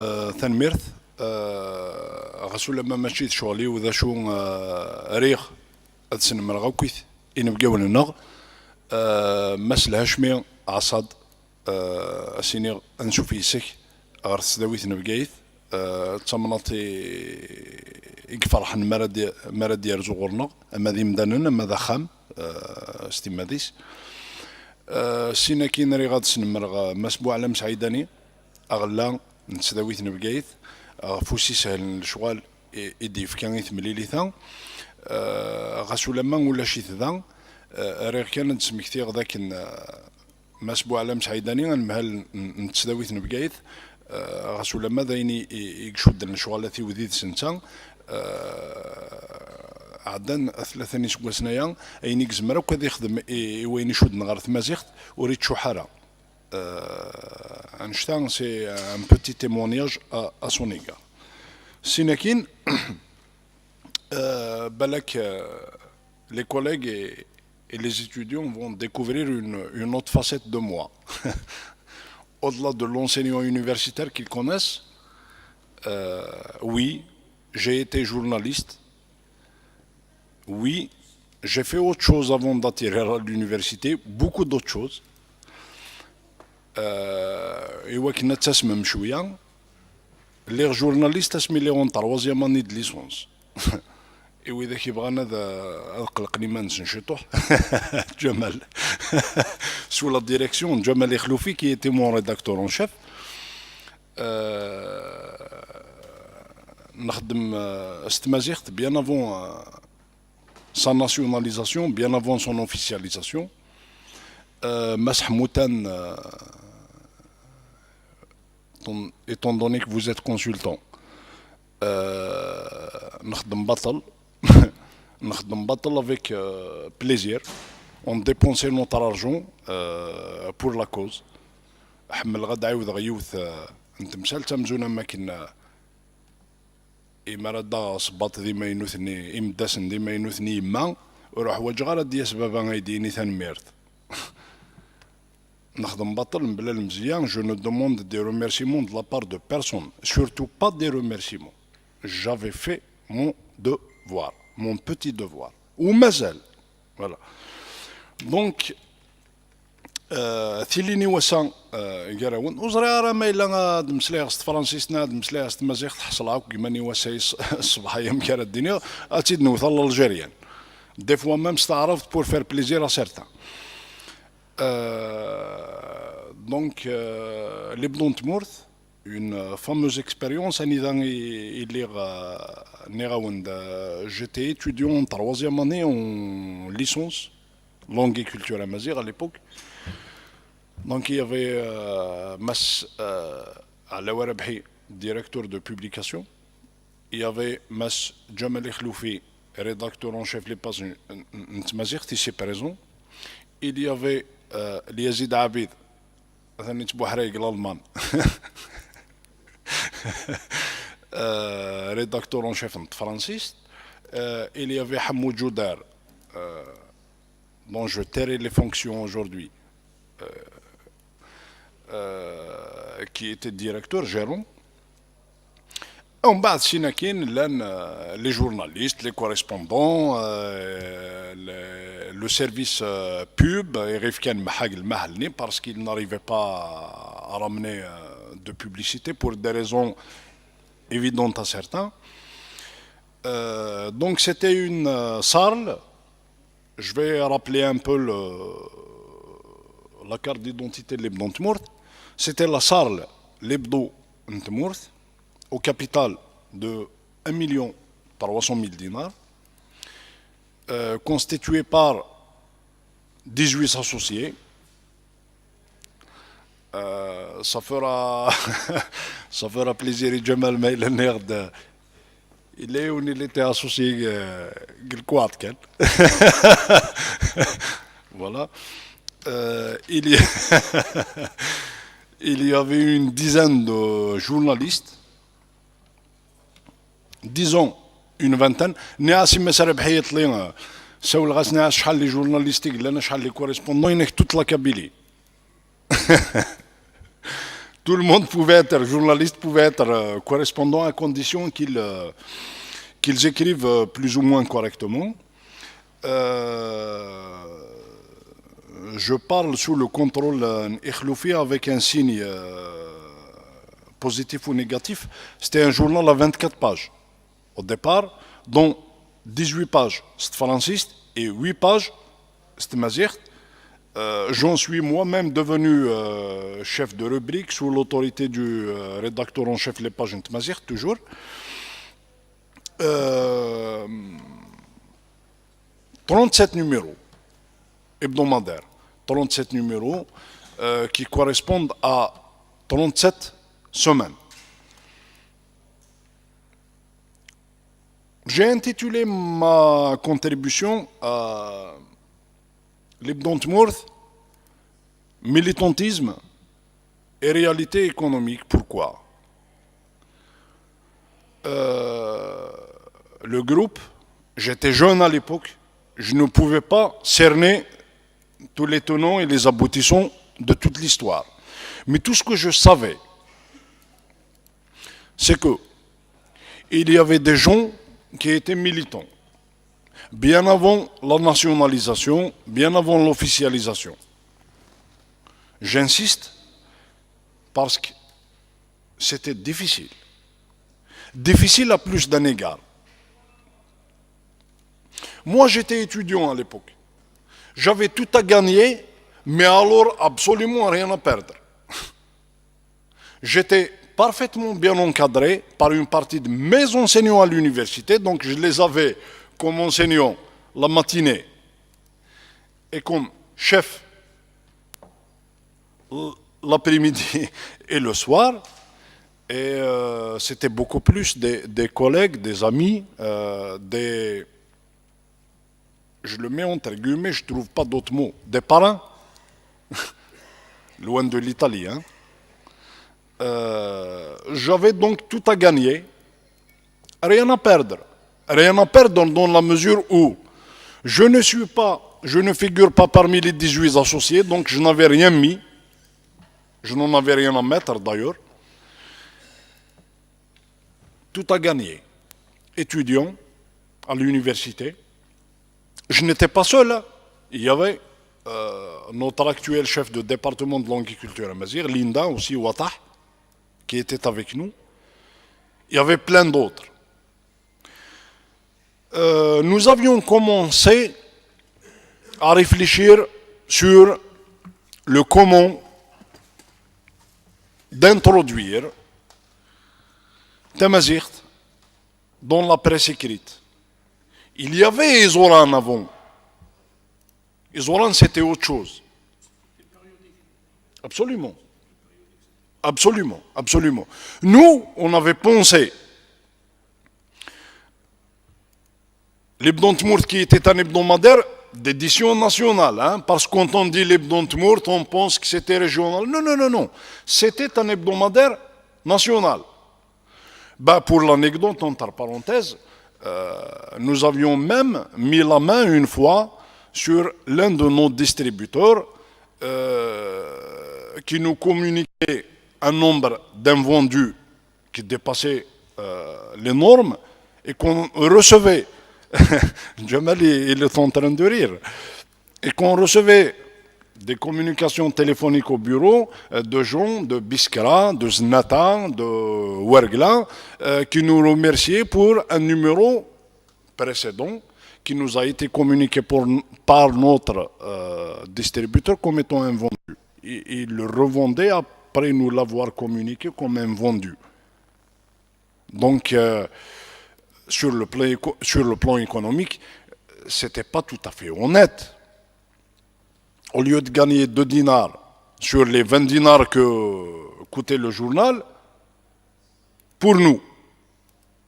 تنميرت غسول ما ماشي شغلي وذا شو ريغ أدسن مرغوكيت إن بقاون النغ مس الهاشمي عصاد أسيني نشوف يسك غرس داويت نبقايت تمناطي يقفرحن مرد يرزو غورنغ أما ذي مدانن أما ذا خام ستيماديس سينا كي نري غاد سنمرغ مسبوع على مسعيداني أغلا نتسداويت نبقايت فوسي سهل الشغال إدي فكانيت مليليثا غاسو لما ولا شي ذا ريغ كان نتسمكتيغ ذاك مسبوع على مسعيداني نمهل نتسداويت نبقايت غاسو لما ذايني يقشود الشغالاتي وذيذ سنتان عدن ثلاثة نسوا سنايا أيني كزمرا وكذا يخدم وين يشود نغار ثمازيخت وريت شو حارة Einstein, c'est un petit témoignage à son égard. Sinakin, les collègues et les étudiants vont découvrir une autre facette de moi. Au-delà de l'enseignement universitaire qu'ils connaissent, oui, j'ai été journaliste. Oui, j'ai fait autre chose avant d'atterrir à l'université, beaucoup d'autres choses. إوا كنا تسمم شوية لي جورناليست اسمي ليهم طروازيام اني د ليسونس إوا إذا كيبغانا هذا قلقني ما نشطوح جمال سو لا ديريكسيون جمال يخلوفي كي ايتي مون ريداكتور اون شيف نخدم استمازيغت بيان افون sa nationalisation, bien avant son officialisation. Masah Moutan, étant donné que vous êtes consultant, نخدم بطل avec plaisir. On dépensait notre argent pour la cause. حمل غدا عاود غيوث انت مسال تمزونا ما كنا إما ردا صباط ديما ينوثني إمداسن ديما ينوثني يما وروح وجغارة ديا سبابا غايديني تنميرت نخدم بطل بلا المزيان. Je ne demande des remerciements de la part de personne, surtout pas des remerciements. J'avais fait mon devoir, mon petit devoir. Ou mazal. Voilà. Donc ثيليني وسان قراون وزري راه ما الا دمسلي غست فرنسيسنا دمسلي غست مزيغ تحصل عاك كيما وساي الصباحيه مكاره الدنيا اتيد نوصل للجيريان دي فوا ميم استعرضت بور فير بليزير ا سيرتان دونك لي بلون تمورث une fameuse expérience j'étais étudiant en troisième année en licence langue et culture amazigh à l'époque. Donc il y avait Mas Alawarabhi, directeur de publication. Il y avait Mas Jamal Khloufi, rédacteur en chef les pages Ntmazigh, ici présent. Il y avait Yazid Abid, l'Allemand, rédacteur en chef français. Il y avait Hamoud Joudar, dont je tairai les fonctions aujourd'hui, qui était directeur gérant. En bas, les journalistes, les correspondants, le service pub, parce qu'ils n'arrivaient pas à ramener de publicité pour des raisons évidentes à certains. Donc c'était une salle. Je vais rappeler un peu la carte d'identité de l'Ebdo Ntmourt. C'était la salle l'Ebdo Ntmourt au capital de 1 300 000 dinars, constituée par 18 associés. Ça fera plaisir à Jamal Maïlanerd. Il est où il était associé voilà. Il y avait une dizaine de journalistes, disons une vingtaine. ناسي مسار بحيط لي سول غاسنا شحال لي جورناليستيك لنا شحال لي كوريسبوندون ينك toute la Kabylie. Tout le monde pouvait être journaliste, pouvait être correspondant à condition qu'ils écrivent plus ou moins correctement. Je parle sous le contrôle Ikhloufi avec un signe positif ou négatif. C'était un journal à 24 pages au départ, dont 18 pages c'est franciste et 8 pages c'est mazir. J'en suis moi-même devenu chef de rubrique sous l'autorité du rédacteur en chef Les Pages Mazir, toujours. 37 numéros hebdomadaires, 37 numéros qui correspondent à 37 semaines. J'ai intitulé ma contribution à l'Ibn Tmourth, militantisme et réalité économique. Pourquoi? Le groupe, j'étais jeune à l'époque, je ne pouvais pas cerner tous les tenants et les aboutissants de toute l'histoire. Mais tout ce que je savais, c'est que il y avait des gens qui étaient militants, bien avant la nationalisation, bien avant l'officialisation. J'insiste parce que c'était difficile. Difficile à plus d'un égard. Moi, j'étais étudiant à l'époque. J'avais tout à gagner, mais alors absolument rien à perdre. J'étais parfaitement bien encadré par une partie de mes enseignants à l'université, donc je les avais comme enseignants la matinée et comme chef l'après-midi et le soir. Et c'était beaucoup plus des collègues, des amis, je le mets entre guillemets, je ne trouve pas d'autres mots, des parrains, loin de l'Italie. Hein. J'avais donc tout à gagner, rien à perdre. Rien à perdre dans la mesure où je ne figure pas parmi les 18 associés, donc je n'avais rien mis. Je n'en avais rien à mettre d'ailleurs. Tout à gagner. Étudiant à l'université. Je n'étais pas seul. Hein. Il y avait notre actuel chef de département de l'agriculture à Mazir, Linda aussi, Ouattah, qui était avec nous. Il y avait plein d'autres. Nous avions commencé à réfléchir sur le comment d'introduire Tamazight dans la presse écrite. Il y avait Izoran avant. Izoran, c'était autre chose. Absolument. Absolument, absolument. Nous, on avait pensé l'Ibn Tmourth qui était un hebdomadaire d'édition nationale, hein, parce que quand on dit l'Ibn Tmourth, on pense que c'était régional. Non, non, non, non. C'était un hebdomadaire national. Ben, pour l'anecdote, entre parenthèses, nous avions même mis la main une fois sur l'un de nos distributeurs qui nous communiquait un nombre d'invendus qui dépassait les normes et qu'on recevait. Jamal, il est en train de rire. Et qu'on recevait des communications téléphoniques au bureau de gens de Biskra, de Znata, de Wergla, qui nous remerciaient pour un numéro précédent qui nous a été communiqué par notre distributeur comme étant un vendu. Il le revendait après nous l'avoir communiqué comme un vendu. Donc, sur le plan économique, ce n'était pas tout à fait honnête. Au lieu de gagner 2 dinars sur les 20 dinars que coûtait le journal, pour nous,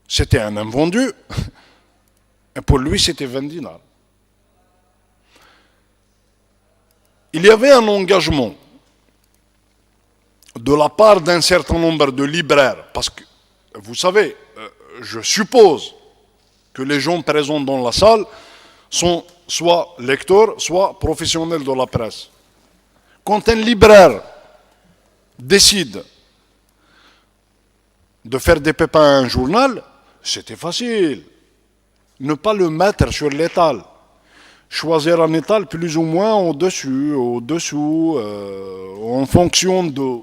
c'était un invendu, et pour lui, c'était 20 dinars. Il y avait un engagement de la part d'un certain nombre de libraires, parce que, vous savez, je suppose que les gens présents dans la salle sont soit lecteurs, soit professionnels de la presse. Quand un libraire décide de faire des pépins à un journal, c'était facile. Ne pas le mettre sur l'étal. Choisir un étal plus ou moins au-dessus, au-dessous, en fonction de...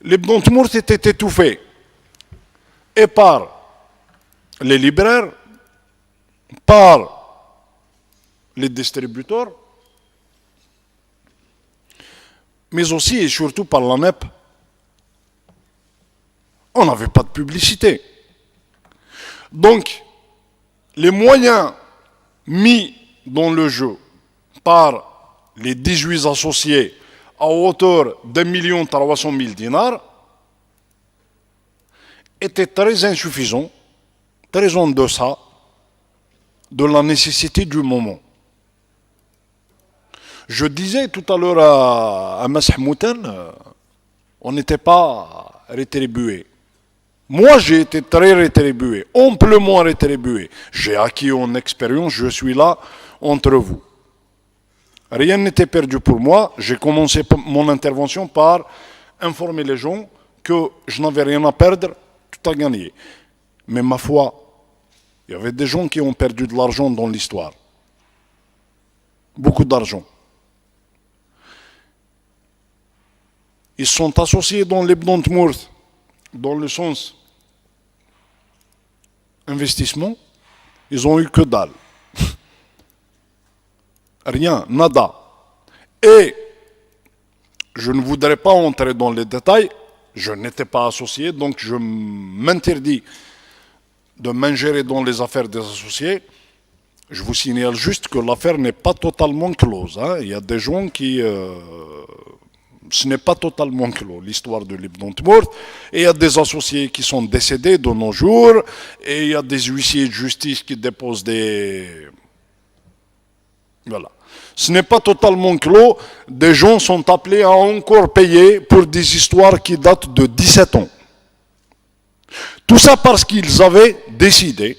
L'Ibn Tmourt était étouffé et par les libraires, par les distributeurs, mais aussi et surtout par l'ANEP. On n'avait pas de publicité. Donc, les moyens mis dans le jeu par les 18 associés à hauteur d'1 300 000 dinars étaient très insuffisants, très en deçà de la nécessité du moment. Je disais tout à l'heure à Mas Hamouten, on n'était pas rétribué. Moi, j'ai été très rétribué, amplement rétribué. J'ai acquis en expérience, je suis là entre vous. Rien n'était perdu pour moi. J'ai commencé mon intervention par informer les gens que je n'avais rien à perdre, tout à gagner. Mais ma foi, il y avait des gens qui ont perdu de l'argent dans l'histoire. Beaucoup d'argent. Ils sont associés dans l'Ibn Tmourt, dans le sens investissement, ils ont eu que dalle. Rien, nada. Et je ne voudrais pas entrer dans les détails, je n'étais pas associé, donc je m'interdis de m'ingérer dans les affaires des associés. Je vous signale juste que l'affaire n'est pas totalement close. Hein. Il y a des gens qui... ce n'est pas totalement clos, l'histoire de l'Ibn Tmourt. Et il y a des associés qui sont décédés de nos jours. Et il y a des huissiers de justice qui déposent des... Voilà. Ce n'est pas totalement clos. Des gens sont appelés à encore payer pour des histoires qui datent de 17 ans. Tout ça parce qu'ils avaient décidé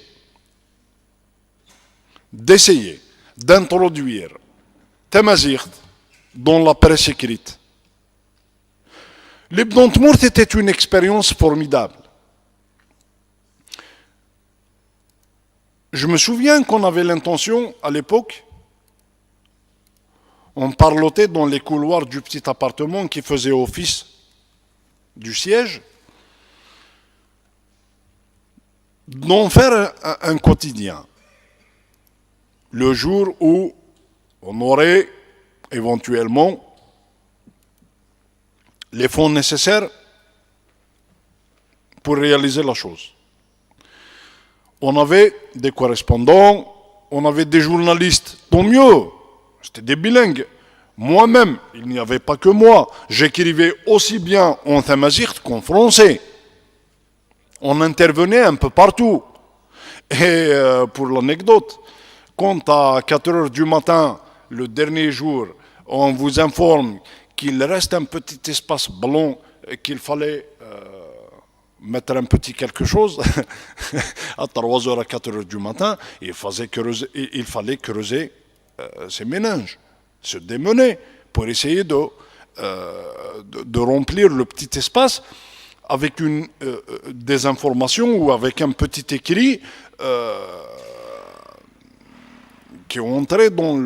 d'essayer d'introduire Tamazight dans la presse écrite. L'Ibn Tmourt était une expérience formidable. Je me souviens qu'on avait l'intention, à l'époque, on parlotait dans les couloirs du petit appartement qui faisait office du siège, d'en faire un quotidien. Le jour où on aurait éventuellement les fonds nécessaires pour réaliser la chose. On avait des correspondants, on avait des journalistes, tant mieux, c'était des bilingues. Moi-même, il n'y avait pas que moi, j'écrivais aussi bien en tamazight qu'en français. On intervenait un peu partout. Et pour l'anecdote, quand à 4 heures du matin, le dernier jour, on vous informe qu'il reste un petit espace blanc, qu'il fallait mettre un petit quelque chose, à 3 heures à 4 heures du matin, il fallait creuser ses méninges, se démener, pour essayer de remplir le petit espace avec des informations ou avec un petit écrit qui entrait dans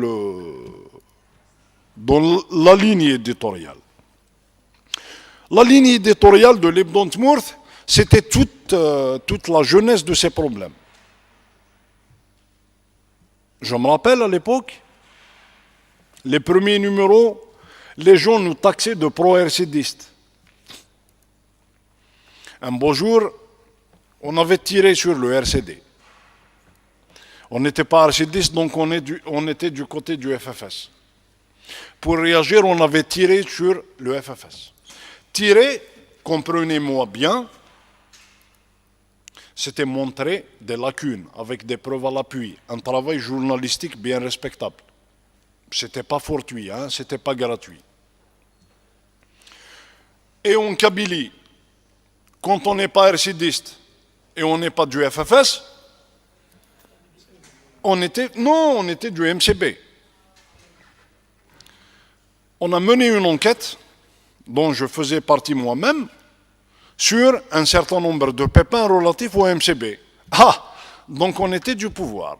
la ligne éditoriale. La ligne éditoriale de l'Ibn Tmourt, c'était toute la jeunesse de ces problèmes. Je me rappelle à l'époque, les premiers numéros, les gens nous taxaient de pro-RCDistes. Un beau jour, on avait tiré sur le RCD. On n'était pas RCDistes, donc on était du côté du FFS. Pour réagir, on avait tiré sur le FFS. Tirer, comprenez-moi bien, c'était montrer des lacunes avec des preuves à l'appui, un travail journalistique bien respectable. C'était pas fortuit, hein, c'était pas gratuit. Et en Kabylie, quand on n'est pas RCDiste et on n'est pas du FFS, on était du MCB. On a mené une enquête dont je faisais partie moi-même sur un certain nombre de pépins relatifs au MCB. Ah, donc on était du pouvoir.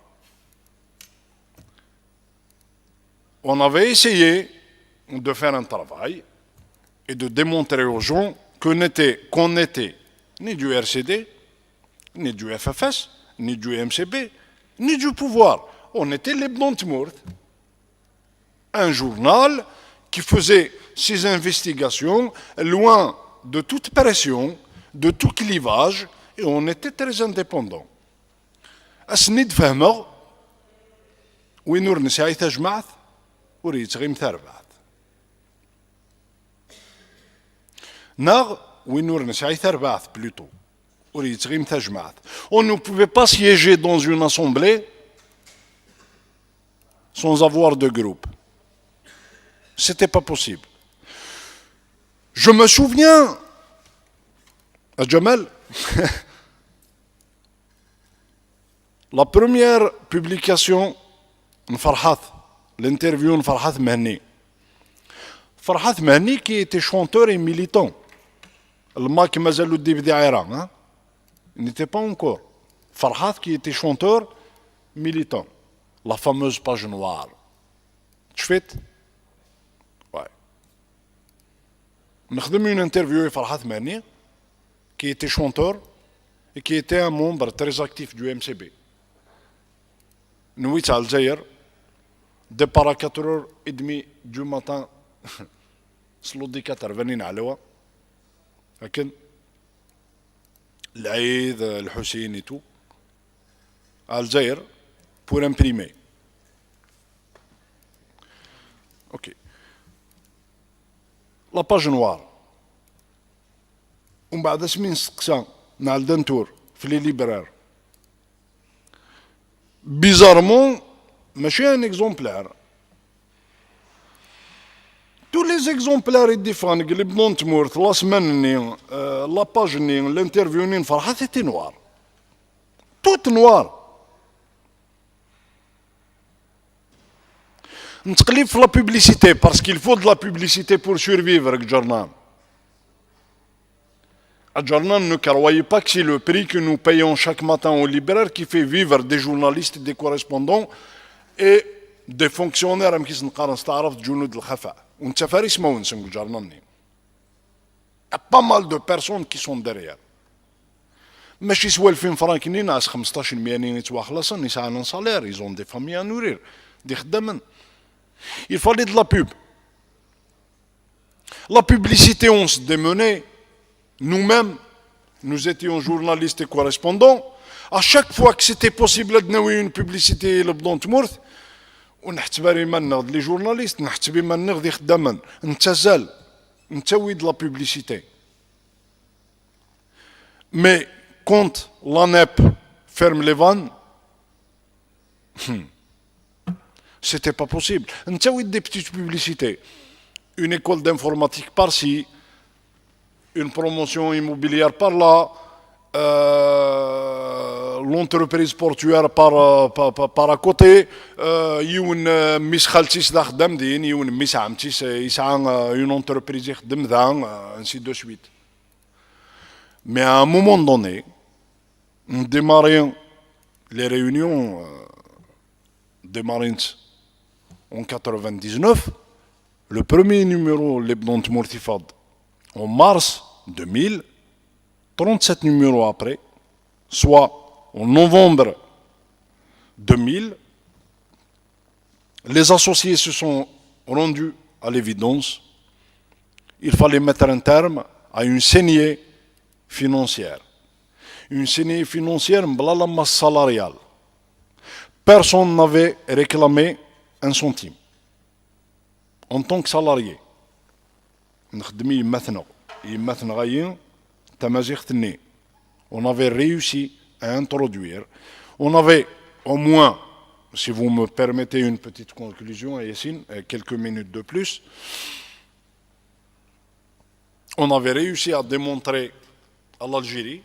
On avait essayé de faire un travail et de démontrer aux gens qu'on n'était ni du RCD, ni du FFS, ni du MCB, ni du pouvoir. On était les Blantemurt, un journal qui faisait ses investigations loin de toute pression, de tout clivage, et on était très indépendants. أسنيد فهمه وين ور نسعي تجمعت وريت غيم ثربعت ناغ وين ور نسعي ثربعت plutôt وريت غيم تجمعت. On ne pouvait pas siéger dans une assemblée sans avoir de groupe. C'était pas possible. Je me souviens à Jamal la première publication de Farhat, l'interview de Farhat Mahni. Farhat Mahni qui était chanteur et militant. Le mec qui m'a dit hein? Il n'était pas encore. Farhat qui était chanteur, militant. La fameuse page noire. Tu fais? Ouais. Nous avons une interview avec Farhat Mahni qui était chanteur et qui était un membre très actif du MCB. Nous à Alger, départ à 4h30 du matin, slot 4 à l'eau, لكن العيد الحسين et tout, à Alger, pour imprimer. Ok. La page noire. ومن بعد سمين سقسا مع الدنتور في لي ليبرار. Bizarrement, ماشي un exemplaire. Tous les exemplaires différents, les Blantemurt, la semaine, la page, l'interview, Farhat était noir. Tout noir. نتقلب في la publicité parce qu'il faut de la publicité pour survivre avec journal. Le journal ne croyait pas que c'est le prix que nous payons chaque matin au libraire qui fait vivre des journalistes, des correspondants et des fonctionnaires qui sont en جنود الخفاء. وانت فارس ما ونسن الجورنال. Il y a pas mal de personnes qui sont derrière. ماشي سوا 2000 فرانك ناس 15% يتواخلصن يسعى un salaire, ils ont des familles à nourrir, des خدامن. Il fallait de la pub. La publicité, on se démenait. Nous-mêmes, nous étions journalistes et correspondants. À chaque fois que c'était possible de nous une publicité, le Blantemurt, ونحتبري من les journalistes, نحتبي من دي خدامن نتزال نتوي de la publicité. Mais quand l'ANEP ferme les vannes, c'était pas possible. نتوي des petites publicités. Une école d'informatique par-ci, une promotion immobilière par là, l'entreprise portuaire par à côté, يون ميس خالتي سدا خدام دين يون ميس عمتي يسعى une entreprise يخدم ذا ainsi de suite. Mais à un moment donné, on démarrait les réunions des Marines en 99, le premier numéro Lebnant Mortifad en mars 2000, 37 numéros après, soit en novembre 2000, les associés se sont rendus à l'évidence. Il fallait mettre un terme à une saignée financière. Une saignée financière, la masse salariale. Personne n'avait réclamé un centime. En tant que salarié, on avait réussi à introduire, on avait au moins, si vous me permettez une petite conclusion, Yassine, quelques minutes de plus, on avait réussi à démontrer à l'Algérie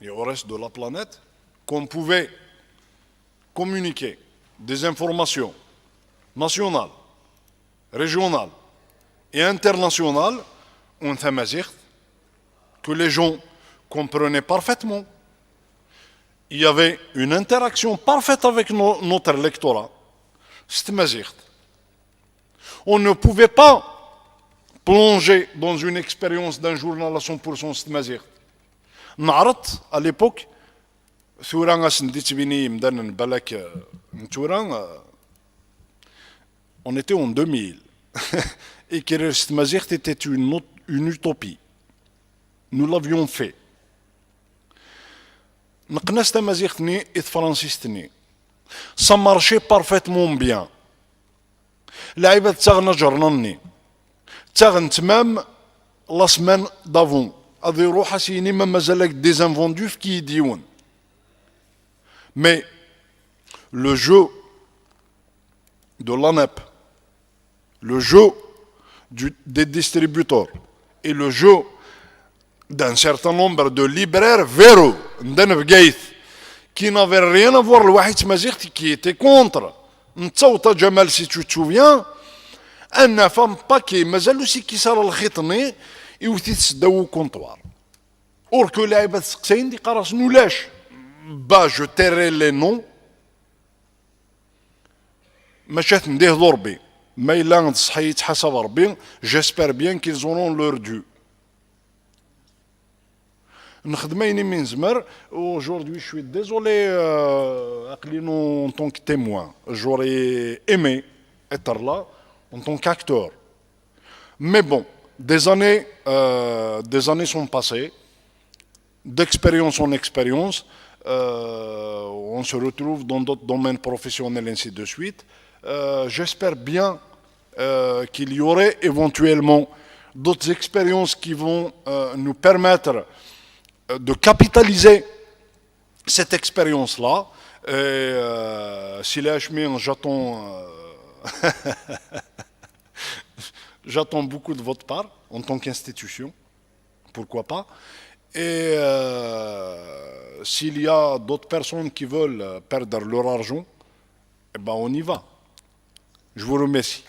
et au reste de la planète qu'on pouvait communiquer des informations nationales, régionales et internationales en tamazight que les gens comprenaient parfaitement. Il y avait une interaction parfaite avec notre lectorat. C'était Mazirt. On ne pouvait pas plonger dans une expérience d'un journal à 100% c'était Mazirt. نعرضت à l'époque ثورة غاسنديت بيني مدن بالك ثورة on était en 2000 écrire cette Mazirt était une utopie. Nous l'avions fait. نقناس تمازيغتني إذ فرنسيستني ça marchait parfaitement bien. لعيبة تاغنا جرنني تاغن تمام لا سمان دافون هذا يروح سيني ما مازالك ديزانفوندو في كي يديون. Mais le jeu de l'ANEP, le jeu des distributeurs et le jeu d'un certain nombre de libraires véreux qui n'avaient rien à voir le Wahid Mazirt qui était contre. Ntsawta Jamal, si tu te souviens, un femme paquet, mazal aussi qui sort le khitni et où tu te au comptoir. Or que les Aïbad Seksaïn dit Karas nous lèche. Bah, je tairai les noms. مشات نديه ضربي ما إلا تصحي يتحسب ربي j'espère bien qu'ils auront leur dû. نخدميني من زمر aujourd'hui je suis désolé en tant que témoin j'aurais aimé être là en tant qu'acteur mais bon des années sont passées d'expérience en expérience on se retrouve dans d'autres domaines professionnels ainsi de suite. J'espère bien qu'il y aurait éventuellement d'autres expériences qui vont nous permettre de capitaliser cette expérience-là. Si les Hachemins, j'attends beaucoup de votre part en tant qu'institution, pourquoi pas. Et s'il y a d'autres personnes qui veulent perdre leur argent, eh ben on y va. Je vous remercie.